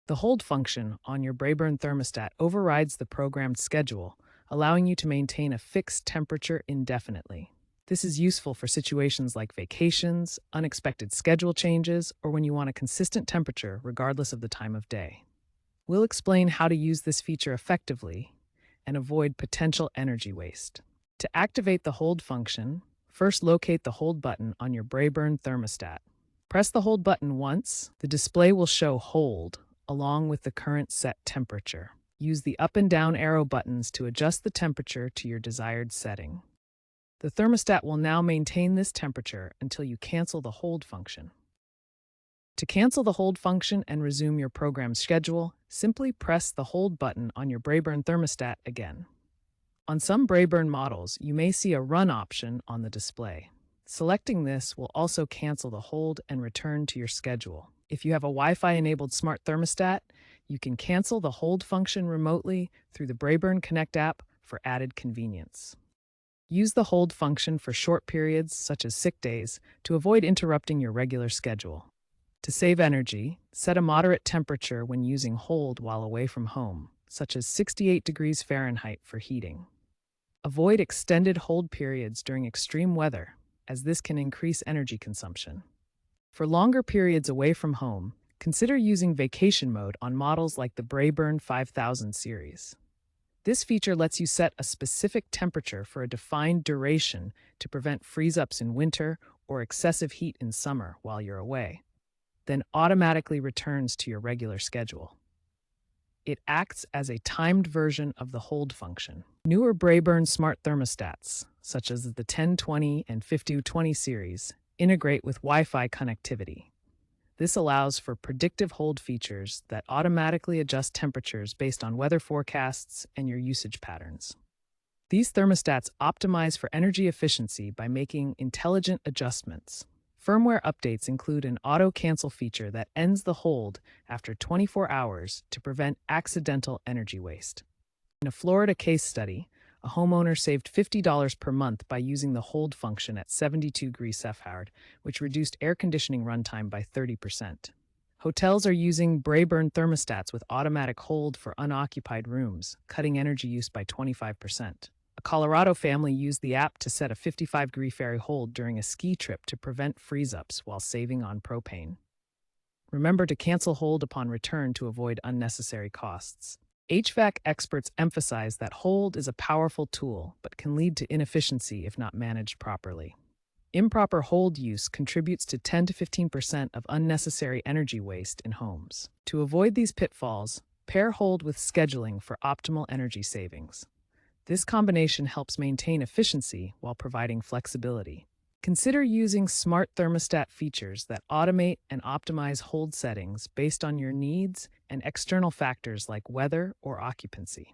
The hold function on your Braeburn thermostat overrides the programmed schedule, allowing you to maintain a fixed temperature indefinitely. This is useful for situations like vacations, unexpected schedule changes, or when you want a consistent temperature regardless of the time of day. We'll explain how to use this feature effectively and avoid potential energy waste. To activate the hold function, first locate the hold button on your Braeburn thermostat. Press the hold button once. The display will show hold along with the current set temperature. Use the up and down arrow buttons to adjust the temperature to your desired setting. The thermostat will now maintain this temperature until you cancel the hold function. To cancel the hold function and resume your program schedule, simply press the hold button on your Braeburn thermostat again. On some Braeburn models, you may see a run option on the display. Selecting this will also cancel the hold and return to your schedule. If you have a Wi-Fi enabled smart thermostat, you can cancel the hold function remotely through the Braeburn Connect app for added convenience. Use the hold function for short periods, such as sick days, to avoid interrupting your regular schedule. To save energy, set a moderate temperature when using hold while away from home, such as 68 degrees Fahrenheit for heating. Avoid extended hold periods during extreme weather, as this can increase energy consumption. For longer periods away from home, consider using vacation mode on models like the Braeburn 5000 series. This feature lets you set a specific temperature for a defined duration to prevent freeze-ups in winter or excessive heat in summer while you're away, then automatically returns to your regular schedule. It acts as a timed version of the hold function. Newer Braeburn smart thermostats, such as the 1020 and 5020 series, integrate with Wi-Fi connectivity. This allows for predictive hold features that automatically adjust temperatures based on weather forecasts and your usage patterns. These thermostats optimize for energy efficiency by making intelligent adjustments. Firmware updates include an auto-cancel feature that ends the hold after 24 hours to prevent accidental energy waste. In a Florida case study, a homeowner saved $50 per month by using the hold function at 72 degrees Fahrenheit, which reduced air conditioning runtime by 30%. Hotels are using Braeburn thermostats with automatic hold for unoccupied rooms, cutting energy use by 25%. A Colorado family used the app to set a 55-degree Fahrenheit hold during a ski trip to prevent freeze-ups while saving on propane. Remember to cancel hold upon return to avoid unnecessary costs. HVAC experts emphasize that hold is a powerful tool, but can lead to inefficiency if not managed properly. Improper hold use contributes to 10 to 15% of unnecessary energy waste in homes. To avoid these pitfalls, pair hold with scheduling for optimal energy savings. This combination helps maintain efficiency while providing flexibility. Consider using smart thermostat features that automate and optimize hold settings based on your needs and external factors like weather or occupancy.